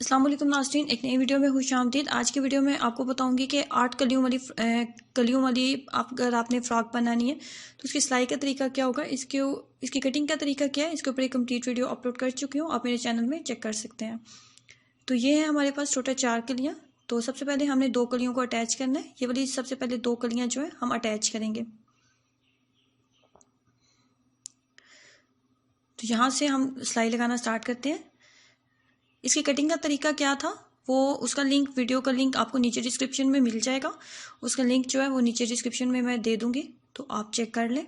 अस्सलाम वालेकुम नाज़रीन, एक नई वीडियो में खुशामदीद। आज की वीडियो में आपको बताऊंगी कि 8 कलियों वाली अगर आपने फ़्रॉक बनानी है तो उसकी सिलाई का तरीका क्या होगा, इसकी कटिंग का तरीका क्या है। इसके ऊपर एक कंप्लीट वीडियो अपलोड कर चुकी हूँ, आप मेरे चैनल में चेक कर सकते हैं। तो ये है हमारे पास टोटल 4 कलियाँ। तो सबसे पहले हमने 2 कलियों को अटैच करना है। ये वाली सबसे पहले 2 कलियाँ जो है हम अटैच करेंगे। तो यहाँ से हम सिलाई लगाना स्टार्ट करते हैं। इसकी कटिंग का तरीका क्या था वो उसका लिंक, वीडियो का लिंक आपको नीचे डिस्क्रिप्शन में मिल जाएगा। उसका लिंक जो है वो नीचे डिस्क्रिप्शन में मैं दे दूंगी, तो आप चेक कर लें।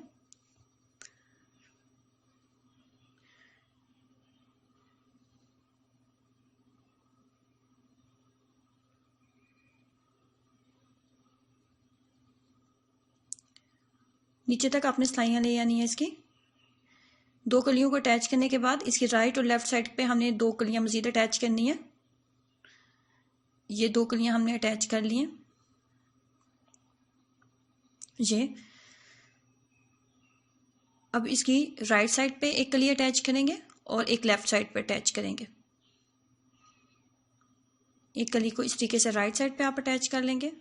नीचे तक आपने सिलाइयाँ ले आनी है। इसकी 2 कलियों को अटैच करने के बाद इसकी राइट और लेफ्ट साइड पे हमने 2 कलियाँ मजीद अटैच करनी है। ये 2 कलियाँ हमने अटैच कर ली हैं। ये अब इसकी राइट साइड पे एक कली अटैच करेंगे और एक लेफ्ट साइड पे अटैच करेंगे। एक कली को इस तरीके से राइट साइड पे आप अटैच कर लेंगे।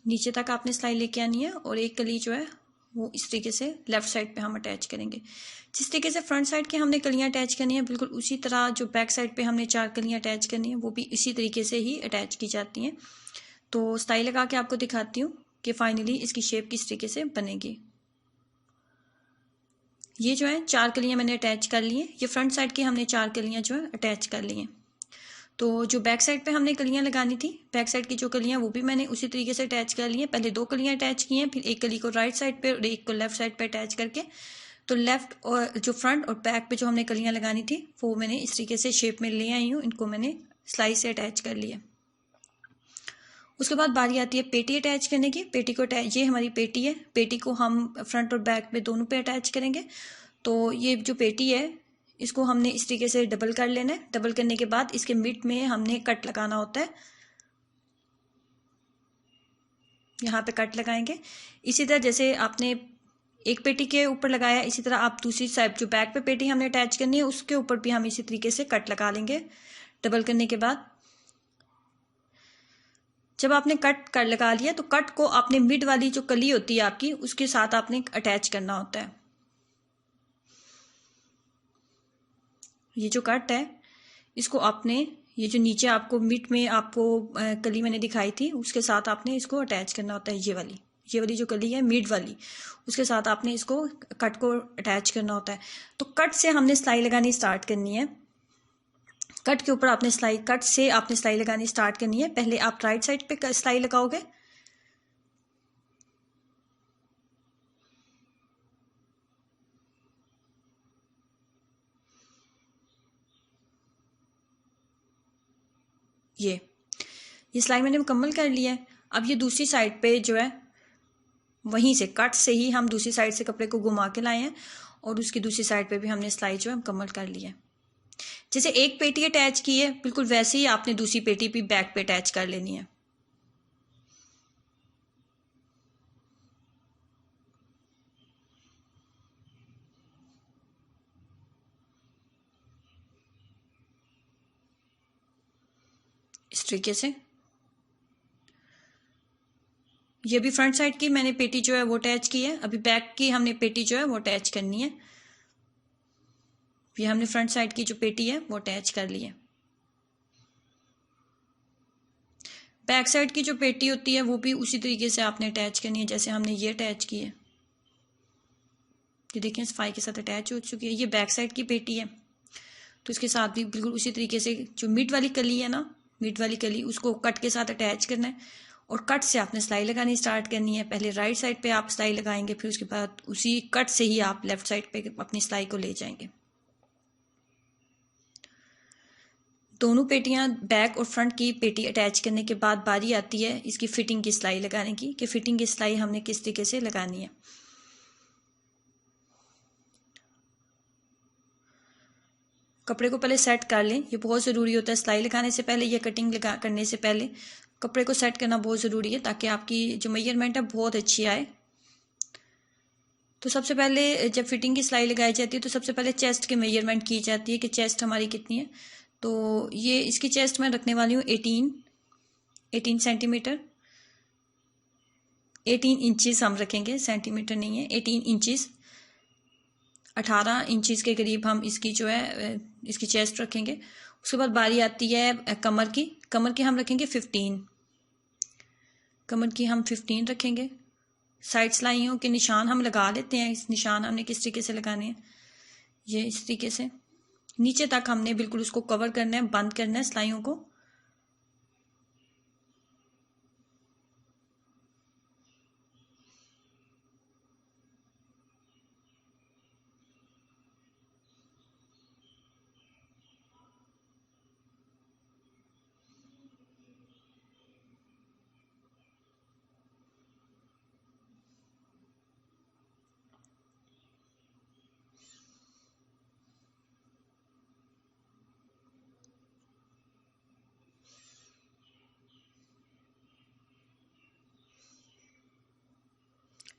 नीचे तक आपने सिलाई लेके आनी है और एक कली जो है वो इस तरीके से लेफ्ट साइड पे हम अटैच करेंगे। जिस तरीके से फ्रंट साइड की हमने कलियां अटैच करनी है, बिल्कुल उसी तरह जो बैक साइड पे हमने 4 कलियां अटैच करनी है वो भी इसी तरीके से ही अटैच की जाती हैं। तो सिलाई लगा के आपको दिखाती हूँ कि फाइनली इसकी शेप किस तरीके से बनेगी। ये जो है 4 कलियां मैंने अटैच कर ली हैं। ये फ्रंट साइड की हमने 4 कलियां जो है अटैच कर ली हैं। तो जो बैक साइड पे हमने कलियां लगानी थी, बैक साइड की जो कलियां वो भी मैंने उसी तरीके से अटैच कर ली हैं। पहले 2 कलियां अटैच की हैं, फिर एक कली को राइट साइड पे और एक को लेफ्ट साइड पे अटैच करके, तो लेफ्ट और जो फ्रंट और बैक पे जो हमने कलियां लगानी थी वो मैंने इस तरीके से शेप में ले आई हूँ। इनको मैंने सिलाई से अटैच कर लिया। उसके बाद बारी आती है पेटी अटैच करने की। पेटी को अटैच, ये हमारी पेटी है। पेटी को हम फ्रंट और बैक पे दोनों पे अटैच करेंगे। तो ये जो पेटी है इसको हमने इस तरीके से डबल कर लेना है। डबल करने के बाद इसके मिड में हमने कट लगाना होता है। यहाँ पे कट लगाएंगे। इसी तरह जैसे आपने एक पेटी के ऊपर लगाया, इसी तरह आप दूसरी साइड जो बैक पे पेटी हमने अटैच करनी है उसके ऊपर भी हम इसी तरीके से कट लगा लेंगे। डबल करने के बाद जब आपने कट कर लगा लिया तो कट को आपने मिड वाली जो कली होती है आपकी उसके साथ आपने अटैच करना होता है। ये जो कट है इसको आपने, ये जो नीचे आपको मिड में आपको कली मैंने दिखाई थी उसके साथ आपने इसको अटैच करना होता है। ये वाली जो कली है मिड वाली, उसके साथ आपने इसको कट को अटैच करना होता है। तो कट से हमने सिलाई लगानी स्टार्ट करनी है। कट के ऊपर आपने कट से आपने सिलाई लगानी स्टार्ट करनी है। पहले आप राइट साइड पे सिलाई लगाओगे, ये सिलाई मैंने मुकम्मल कर लिया है। अब ये दूसरी साइड पे जो है वहीं से कट से ही हम दूसरी साइड से कपड़े को घुमा के लाए हैं और उसकी दूसरी साइड पे भी हमने सिलाई जो है मुकम्मल कर ली है। जैसे एक पेटी अटैच की है बिल्कुल वैसे ही आपने दूसरी पेटी भी बैक पे अटैच कर लेनी है। इस तरीके से ये भी फ्रंट साइड की मैंने पेटी जो है वो अटैच की है। अभी बैक की हमने पेटी जो है वो अटैच करनी है। ये हमने फ्रंट साइड की जो पेटी है वो अटैच कर ली है। बैक साइड की जो पेटी होती है वो भी उसी तरीके से आपने अटैच करनी है जैसे हमने ये अटैच की है। ये देखें सफाई के साथ अटैच हो चुकी है। ये बैक साइड की पेटी है तो इसके साथ भी बिल्कुल उसी तरीके से जो मिड वाली कली है ना, मिड वाली कली उसको कट के साथ अटैच करना है और कट से आपने सिलाई लगानी स्टार्ट करनी है। पहले राइट साइड पे आप सिलाई लगाएंगे, फिर उसके बाद उसी कट से ही आप लेफ्ट साइड पे अपनी सिलाई को ले जाएंगे। दोनों पेटियां बैक और फ्रंट की पेटी अटैच करने के बाद बारी आती है इसकी फिटिंग की सिलाई लगाने की, कि फिटिंग की सिलाई हमने किस तरीके से लगानी है। कपड़े को पहले सेट कर लें, ये बहुत ज़रूरी होता है। सिलाई लगाने से पहले या कटिंग करने से पहले कपड़े को सेट करना बहुत ज़रूरी है ताकि आपकी जो मेजरमेंट है बहुत अच्छी आए। तो सबसे पहले जब फिटिंग की सिलाई लगाई जाती है तो सबसे पहले चेस्ट की मेजरमेंट की जाती है कि चेस्ट हमारी कितनी है। तो ये इसकी चेस्ट मैं रखने वाली हूँ 18 सेंटीमीटर, 18 इंचेस हम रखेंगे, सेंटीमीटर नहीं है, 18 इंचेस, 18 इंचेस के करीब हम इसकी जो है इसकी चेस्ट रखेंगे। उसके बाद बारी आती है कमर की। कमर की हम रखेंगे 15, कमर की हम 15 रखेंगे। साइड सिलाइयों के निशान हम लगा लेते हैं। इस निशान हमने किस तरीके से लगाने हैं, ये इस तरीके से नीचे तक हमने बिल्कुल उसको कवर करना है, बंद करना है सिलाइयों को।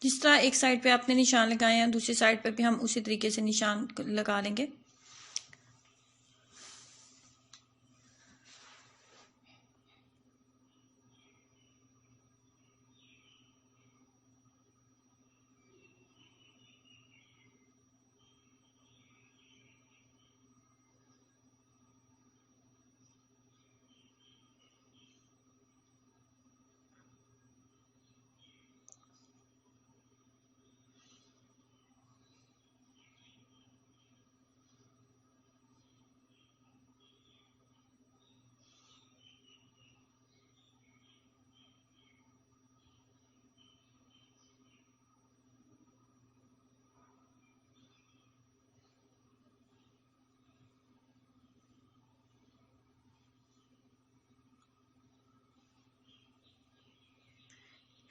जिस तरह एक साइड पे आपने निशान लगाए हैं, दूसरी साइड पे भी हम उसी तरीके से निशान लगा लेंगे।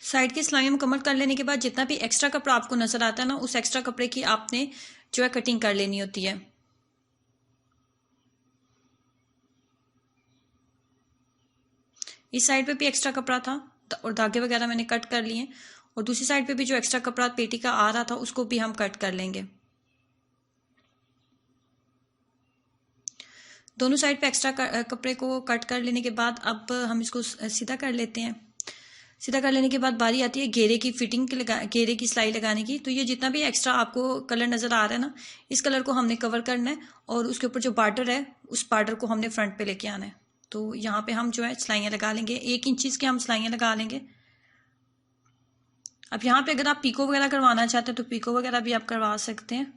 साइड की सिलाइयाँ मुकम्मल कर लेने के बाद जितना भी एक्स्ट्रा कपड़ा आपको नजर आता है ना, उस एक्स्ट्रा कपड़े की आपने जो है कटिंग कर लेनी होती है। इस साइड पे भी एक्स्ट्रा कपड़ा था और धागे वगैरह मैंने कट कर लिए, और दूसरी साइड पे भी जो एक्स्ट्रा कपड़ा पेटी का आ रहा था उसको भी हम कट कर लेंगे। दोनों साइड पे एक्स्ट्रा कपड़े को कट कर लेने के बाद अब हम इसको सीधा कर लेते हैं। सीधा कर लेने के बाद बारी आती है घेरे की फिटिंग के घेरे की सिलाई लगाने की। तो ये जितना भी एक्स्ट्रा आपको कलर नज़र आ रहा है ना, इस कलर को हमने कवर करना है, और उसके ऊपर जो बॉर्डर है उस बॉर्डर को हमने फ्रंट पे लेके आना है। तो यहाँ पे हम जो है सिलाइयाँ लगा लेंगे, 1 इंच के हम सिलाइयाँ लगा लेंगे। अब यहाँ पे अगर आप पीको वगैरह करवाना चाहते हैं तो पीको वगैरह भी आप करवा सकते हैं।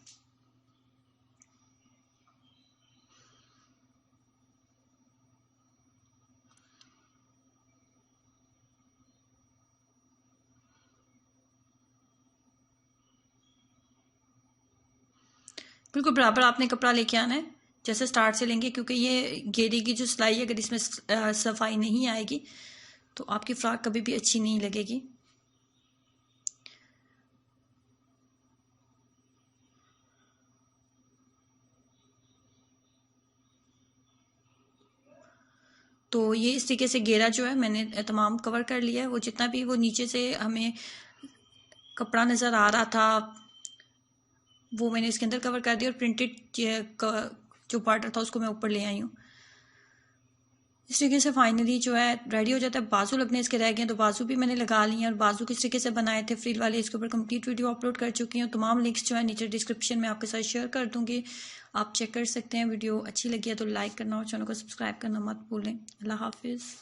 बिल्कुल बराबर आपने कपड़ा लेके आना है, जैसे स्टार्ट से लेंगे, क्योंकि ये घेरे की जो सिलाई है अगर इसमें सफाई नहीं आएगी तो आपकी फ्रॉक कभी भी अच्छी नहीं लगेगी। तो ये इस तरीके से घेरा जो है मैंने तमाम कवर कर लिया है। वो जितना भी वो नीचे से हमें कपड़ा नज़र आ रहा था वो मैंने इसके अंदर कवर कर दिया, और प्रिंटेड जो बॉर्डर था उसको मैं ऊपर ले आई हूँ। इस तरीके से फाइनली जो है रेडी हो जाता है। बाजू लगने इसके रह गए तो बाजू भी मैंने लगा लिए, और बाजू किस तरीके से बनाए थे फ्रिल वाले, इसके ऊपर कंप्लीट वीडियो अपलोड कर चुकी हूँ। तमाम लिंक्स जो है नीचे डिस्क्रिप्शन में आपके साथ शेयर कर दूंगी, आप चेक कर सकते हैं। वीडियो अच्छी लगी है तो लाइक करना और चैनल को सब्सक्राइब करना मत भूलें। अल्लाह हाफिज़।